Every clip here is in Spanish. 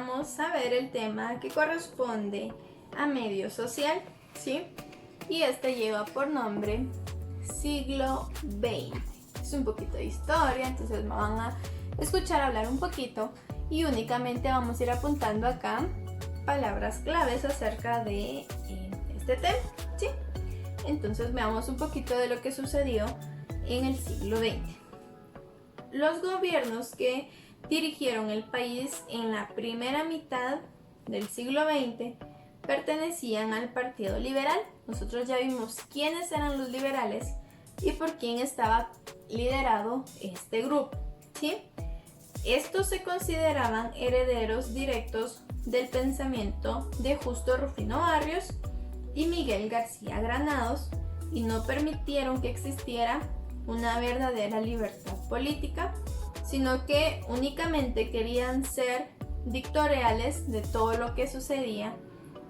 vamos a ver el tema que corresponde a medio social, ¿sí? Y este lleva por nombre siglo XX. Es un poquito de historia, entonces me van a escuchar hablar un poquito y únicamente vamos a ir apuntando acá palabras claves acerca de este tema, ¿sí? Entonces veamos un poquito de lo que sucedió en el siglo XX. Los gobiernos que dirigieron el país en la primera mitad del siglo XX pertenecían al Partido Liberal. Nosotros ya vimos quiénes eran los liberales y por quién estaba liderado este grupo, ¿sí? Estos se consideraban herederos directos del pensamiento de Justo Rufino Barrios y Miguel García Granados y no permitieron que existiera una verdadera libertad política, sino que únicamente querían ser dictatoriales de todo lo que sucedía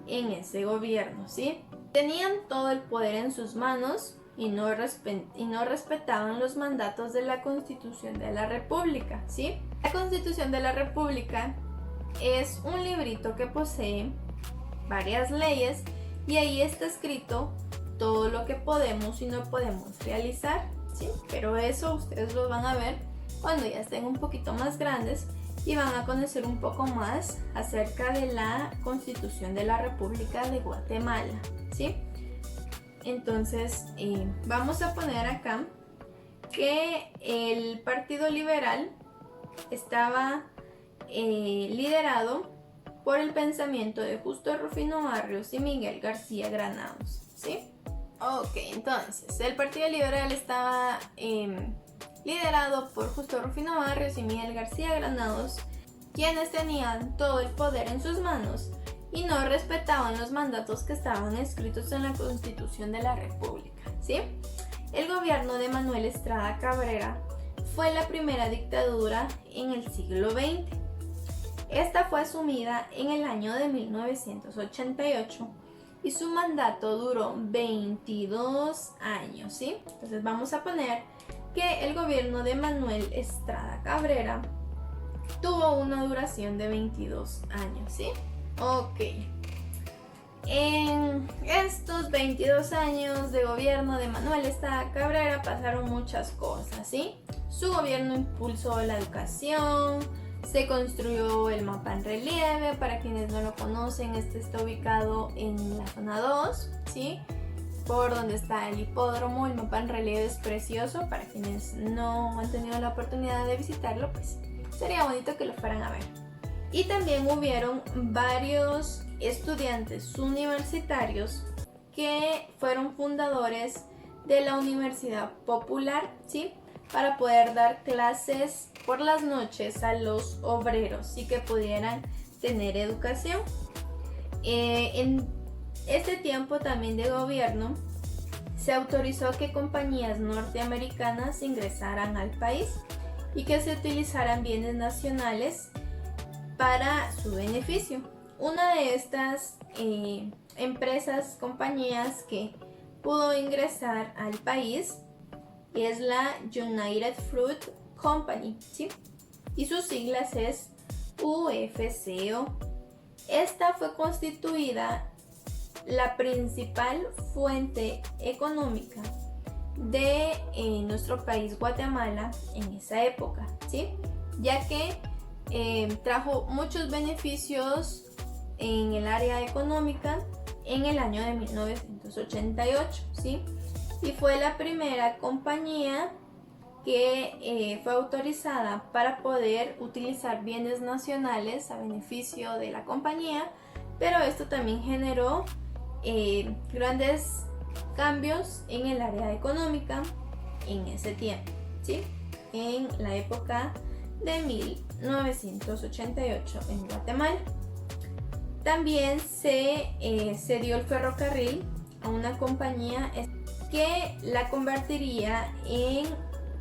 en ese gobierno, ¿sí? Tenían todo el poder en sus manos y no respetaban los mandatos de la Constitución de la República, ¿sí? La Constitución de la República es un librito que posee varias leyes y ahí está escrito todo lo que podemos y no podemos realizar, ¿sí? Pero eso ustedes lo van a ver cuando ya estén un poquito más grandes y van a conocer un poco más acerca de la Constitución de la República de Guatemala, ¿sí? Entonces vamos a poner acá que el Partido Liberal estaba liderado por el pensamiento de Justo Rufino Barrios y Miguel García Granados, ¿sí? Ok, entonces el Partido Liberal estaba liderado por Justo Rufino Barrios y Miguel García Granados, quienes tenían todo el poder en sus manos y no respetaban los mandatos que estaban escritos en la Constitución de la República, ¿sí? El gobierno de Manuel Estrada Cabrera fue la primera dictadura en el siglo XX. Esta fue asumida en el año de 1988 y su mandato duró 22 años, ¿sí? Entonces vamos a poner que el gobierno de Manuel Estrada Cabrera tuvo una duración de 22 años, ¿sí? Ok. En estos 22 años de gobierno de Manuel Estrada Cabrera pasaron muchas cosas, ¿sí? Su gobierno impulsó la educación, se construyó el mapa en relieve. Para quienes no lo conocen, este está ubicado en la zona 2, ¿sí? Por donde está el hipódromo. El mapa en relieve es precioso. Para quienes no han tenido la oportunidad de visitarlo, pues sería bonito que lo fueran a ver. Y también hubieron varios estudiantes universitarios que fueron fundadores de la Universidad Popular, ¿sí? Para poder dar clases por las noches a los obreros y que pudieran tener educación. En este tiempo también de gobierno se autorizó que compañías norteamericanas ingresaran al país y que se utilizaran bienes nacionales para su beneficio. Una de estas empresas, compañías que pudo ingresar al país es la United Fruit Company, ¿sí? Y sus siglas es UFCO. Esta fue constituida la principal fuente económica de nuestro país Guatemala en esa época, ¿sí? Ya que trajo muchos beneficios en el área económica en el año de 1988, ¿sí? Y fue la primera compañía que fue autorizada para poder utilizar bienes nacionales a beneficio de la compañía, pero esto también generó grandes cambios en el área económica en ese tiempo, ¿sí? En la época de 1988 en Guatemala. También se dio el ferrocarril a una compañía que la convertiría en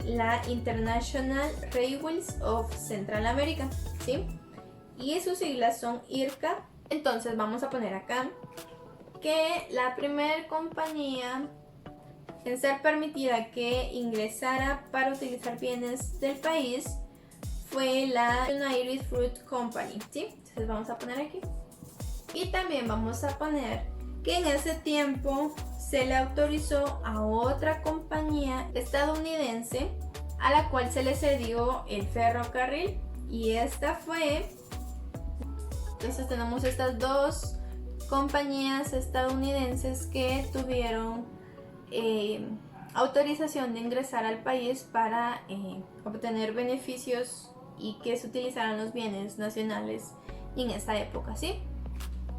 la International Railways of Central America, ¿sí? Y sus siglas son IRCA. Entonces vamos a poner acá que la primera compañía en ser permitida que ingresara para utilizar bienes del país fue la United Fruit Company, ¿sí? Entonces vamos a poner aquí. Y también vamos a poner que en ese tiempo se le autorizó a otra compañía estadounidense a la cual se le cedió el ferrocarril, y esta fue, entonces tenemos estas dos compañías estadounidenses que tuvieron autorización de ingresar al país para obtener beneficios y que se utilizaran los bienes nacionales en esa época, ¿sí?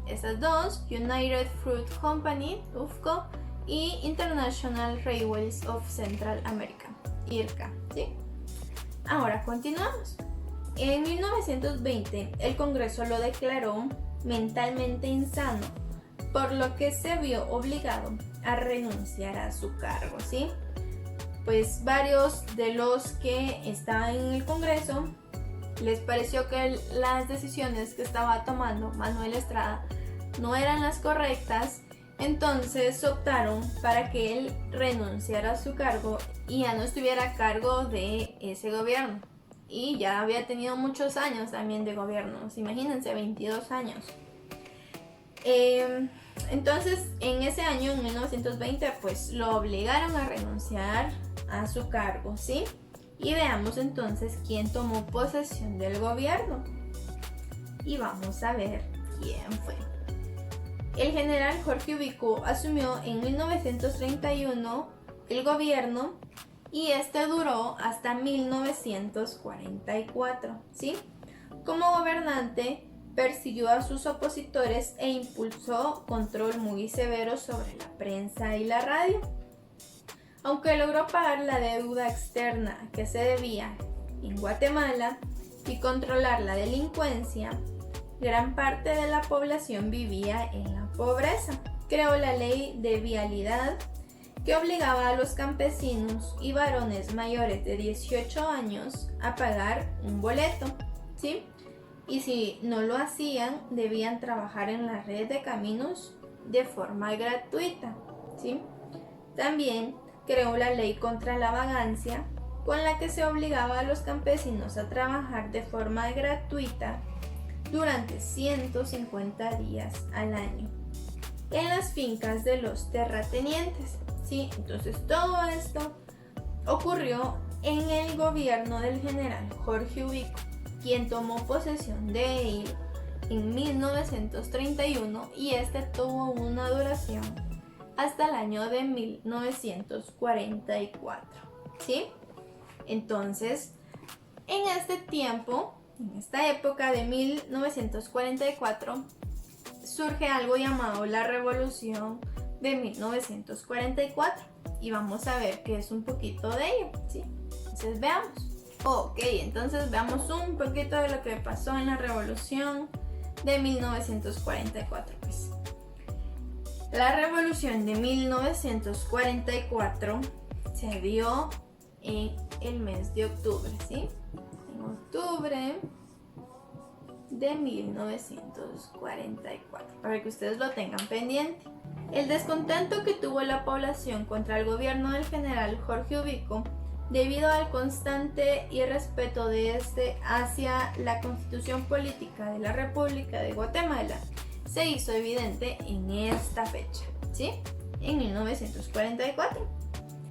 Estas dos, United Fruit Company, UFCO, y International Railways of Central America, IRCA, ¿sí? Ahora continuamos. En 1920 el Congreso lo declaró mentalmente insano, por lo que se vio obligado a renunciar a su cargo, ¿sí? Pues varios de los que estaban en el Congreso les pareció que las decisiones que estaba tomando Manuel Estrada no eran las correctas, entonces optaron para que él renunciara a su cargo y ya no estuviera a cargo de ese gobierno. Y ya había tenido muchos años también de gobierno, imagínense, 22 años. Entonces, en ese año, en 1920, pues lo obligaron a renunciar a su cargo, ¿sí? Y veamos entonces quién tomó posesión del gobierno. Y vamos a ver quién fue. El general Jorge Ubico asumió en 1931 el gobierno y este duró hasta 1944, ¿sí? Como gobernante, persiguió a sus opositores e impulsó control muy severo sobre la prensa y la radio. Aunque logró pagar la deuda externa que se debía en Guatemala y controlar la delincuencia, gran parte de la población vivía en la pobreza. Creó la ley de vialidad que obligaba a los campesinos y varones mayores de 18 años a pagar un boleto, ¿sí? Y si no lo hacían, debían trabajar en la red de caminos de forma gratuita, ¿sí? También creó la ley contra la vagancia, con la que se obligaba a los campesinos a trabajar de forma gratuita durante 150 días al año en las fincas de los terratenientes, ¿sí? Entonces todo esto ocurrió en el gobierno del general Jorge Ubico, quien tomó posesión de él en 1931 y este tuvo una duración hasta el año de 1944, ¿sí? Entonces, en este tiempo, en esta época de 1944, surge algo llamado la Revolución de 1944 y vamos a ver qué es un poquito de ello, ¿sí? Entonces veamos. Ok, entonces veamos un poquito de lo que pasó en la Revolución de 1944. Pues. La Revolución de 1944 se dio en el mes de octubre, ¿sí? En octubre de 1944, para que ustedes lo tengan pendiente. El descontento que tuvo la población contra el gobierno del general Jorge Ubico, debido al constante irrespeto de este hacia la constitución política de la República de Guatemala, se hizo evidente en esta fecha, ¿sí? En 1944.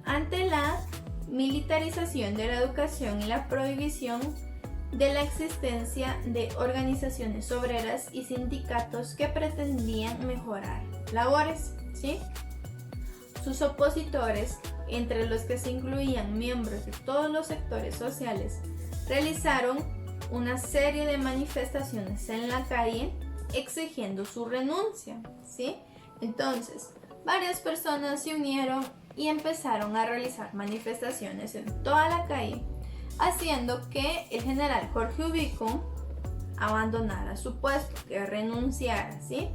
Ante la militarización de la educación y la prohibición de la existencia de organizaciones obreras y sindicatos que pretendían mejorar labores, ¿sí? Sus opositores, entre los que se incluían miembros de todos los sectores sociales, realizaron una serie de manifestaciones en la calle exigiendo su renuncia, ¿sí? Entonces, varias personas se unieron y empezaron a realizar manifestaciones en toda la calle, haciendo que el general Jorge Ubico abandonara su puesto, que renunciara, ¿sí?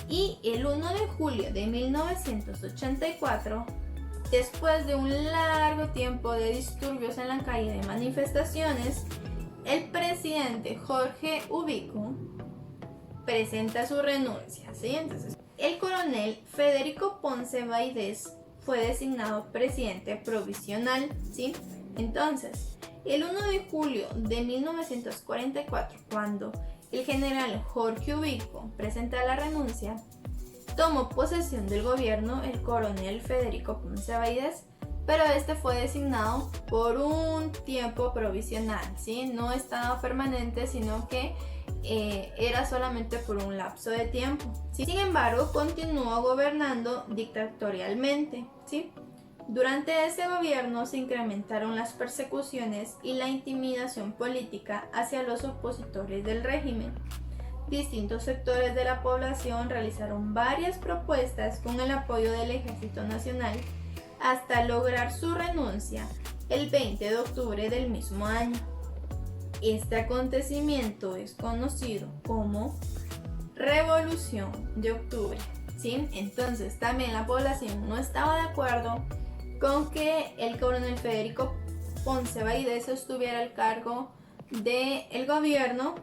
Y el 1 de julio de 1984, después de un largo tiempo de disturbios en la calle de manifestaciones, el presidente Jorge Ubico presenta su renuncia, ¿sí? Entonces, el coronel Federico Ponce Baidés fue designado presidente provisional, ¿sí? Entonces, El 1 de julio de 1944, cuando el general Jorge Ubico presenta la renuncia, tomó posesión del gobierno el coronel Federico Ponce Baidez, pero este fue designado por un tiempo provisional, ¿sí? No estaba permanente, sino que era solamente por un lapso de tiempo, ¿sí? Sin embargo, continuó gobernando dictatorialmente, ¿sí? Durante ese gobierno se incrementaron las persecuciones y la intimidación política hacia los opositores del régimen. Distintos sectores de la población realizaron varias propuestas con el apoyo del Ejército Nacional hasta lograr su renuncia el 20 de octubre del mismo año. Este acontecimiento es conocido como Revolución de Octubre, ¿sí? Entonces también la población no estaba de acuerdo con que el coronel Federico Ponce Baidez estuviera al cargo del gobierno,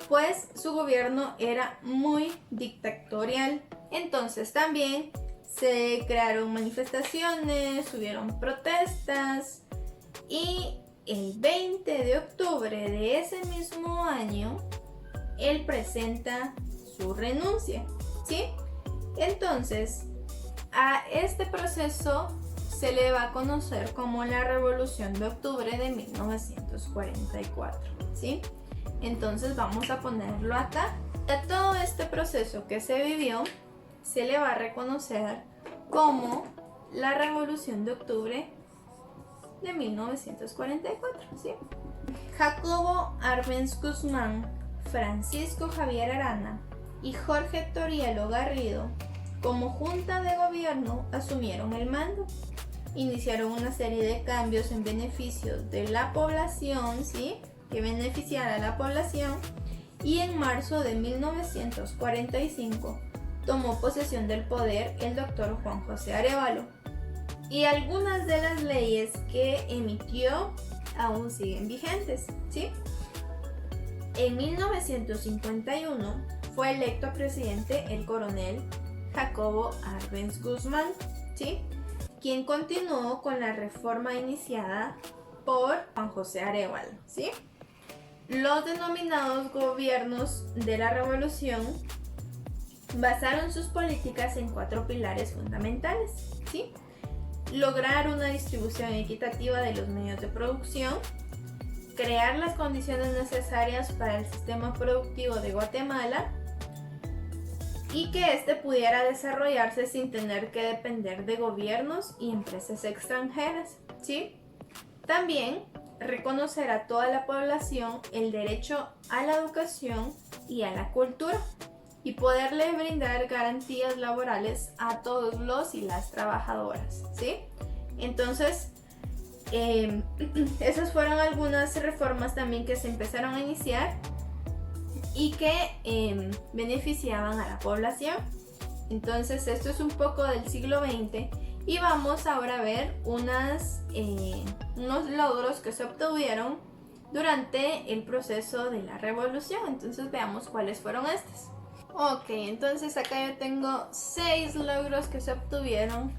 pues su gobierno era muy dictatorial. Entonces también se crearon manifestaciones, hubieron protestas y el 20 de octubre de ese mismo año él presenta su renuncia, ¿sí? Entonces a este proceso se le va a conocer como la Revolución de Octubre de 1944, ¿sí? Entonces vamos a ponerlo acá. A todo este proceso que se vivió se le va a reconocer como la Revolución de Octubre de 1944, ¿sí? Jacobo Arbenz Guzmán, Francisco Javier Arana y Jorge Torielo Garrido, como junta de gobierno, asumieron el mando. Iniciaron una serie de cambios en beneficio de la población, ¿sí? Que beneficiara a la población, y en marzo de 1945 tomó posesión del poder el doctor Juan José Arévalo, y algunas de las leyes que emitió aún siguen vigentes, ¿sí? En 1951 fue electo presidente el coronel Jacobo Arbenz Guzmán, ¿sí? Quien continuó con la reforma iniciada por Juan José Arévalo, ¿sí? Los denominados gobiernos de la revolución basaron sus políticas en 4 pilares fundamentales, ¿sí? Lograr una distribución equitativa de los medios de producción, crear las condiciones necesarias para el sistema productivo de Guatemala y que éste pudiera desarrollarse sin tener que depender de gobiernos y empresas extranjeras, ¿sí? También reconocer a toda la población el derecho a la educación y a la cultura y poderle brindar garantías laborales a todos los y las trabajadoras, ¿sí? Entonces, esas fueron algunas reformas también que se empezaron a iniciar y que beneficiaban a la población. Entonces, esto es un poco del siglo XX y vamos ahora a ver unos logros que se obtuvieron durante el proceso de la revolución. Entonces, veamos cuáles fueron estos. Ok, entonces acá yo tengo 6 logros que se obtuvieron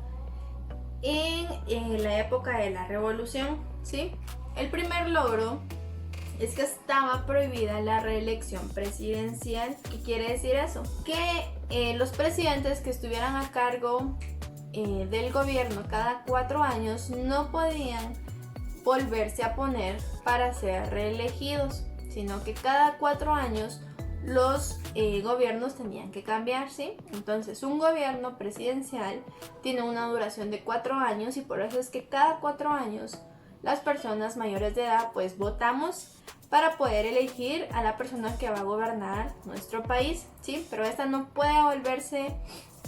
en la época de la revolución, ¿sí? El primer logro es que estaba prohibida la reelección presidencial. ¿Qué quiere decir eso? Que los presidentes que estuvieran a cargo del gobierno cada 4 años no podían volverse a poner para ser reelegidos, sino que cada 4 años los gobiernos tenían que cambiar, ¿sí? Entonces un gobierno presidencial tiene una duración de 4 años y por eso es que cada 4 años las personas mayores de edad pues votamos para poder elegir a la persona que va a gobernar nuestro país, ¿sí? Pero esta no puede volverse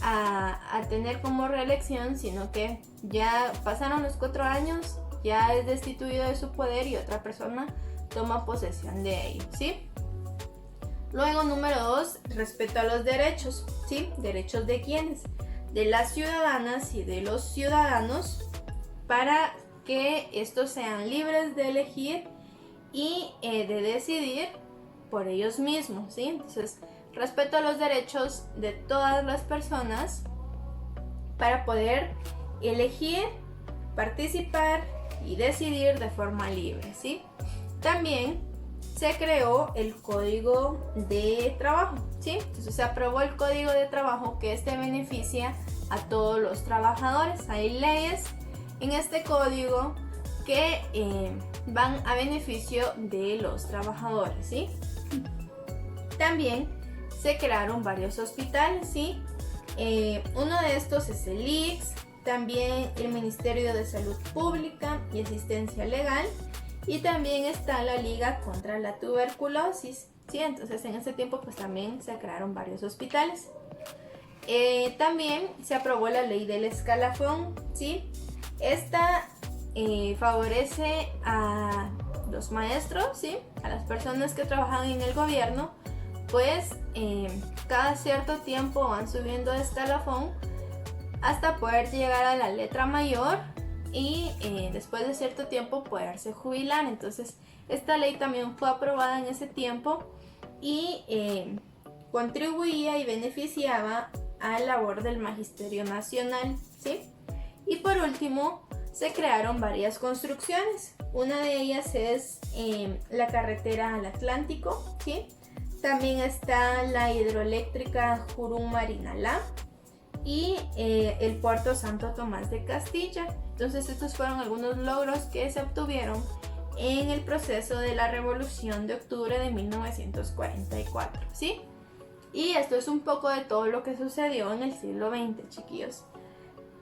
a tener como reelección, sino que ya pasaron los 4 años, ya es destituido de su poder y otra persona toma posesión de ello, ¿sí? Luego, número 2, respeto a los derechos, ¿sí? ¿Derechos de quiénes? De las ciudadanas y de los ciudadanos, para que estos sean libres de elegir y de decidir por ellos mismos, ¿sí? Entonces, respeto a los derechos de todas las personas para poder elegir, participar y decidir de forma libre, ¿sí? También se creó el Código de Trabajo, ¿sí? Entonces se aprobó el Código de Trabajo que beneficia a todos los trabajadores. Hay leyes en este código que van a beneficio de los trabajadores, ¿sí? También se crearon varios hospitales, ¿sí? Uno de estos es el ICSS, también el Ministerio de Salud Pública y Asistencia Legal, y también está la Liga contra la Tuberculosis, ¿sí? Entonces en ese tiempo pues también se crearon varios hospitales. También se aprobó la ley del escalafón, ¿sí? Esta favorece a los maestros, ¿sí? A las personas que trabajan en el gobierno, pues cada cierto tiempo van subiendo de escalafón hasta poder llegar a la letra mayor y después de cierto tiempo poderse jubilar. Entonces esta ley también fue aprobada en ese tiempo y contribuía y beneficiaba a la labor del Magisterio Nacional, ¿sí? Y por último se crearon varias construcciones. Una de ellas es la carretera al Atlántico, ¿sí? También está la hidroeléctrica Jurum-Marinalá y el puerto Santo Tomás de Castilla. Entonces estos fueron algunos logros que se obtuvieron en el proceso de la Revolución de Octubre de 1944, ¿sí? Y esto es un poco de todo lo que sucedió en el siglo XX, chiquillos.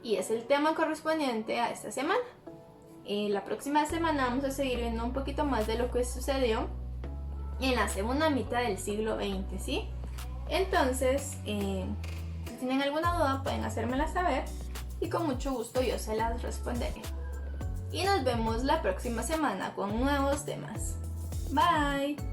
Y es el tema correspondiente a esta semana. La próxima semana vamos a seguir viendo un poquito más de lo que sucedió en la segunda mitad del siglo XX, ¿sí? Entonces, si tienen alguna duda pueden hacérmela saber y con mucho gusto yo se las responderé. Y nos vemos la próxima semana con nuevos temas. Bye.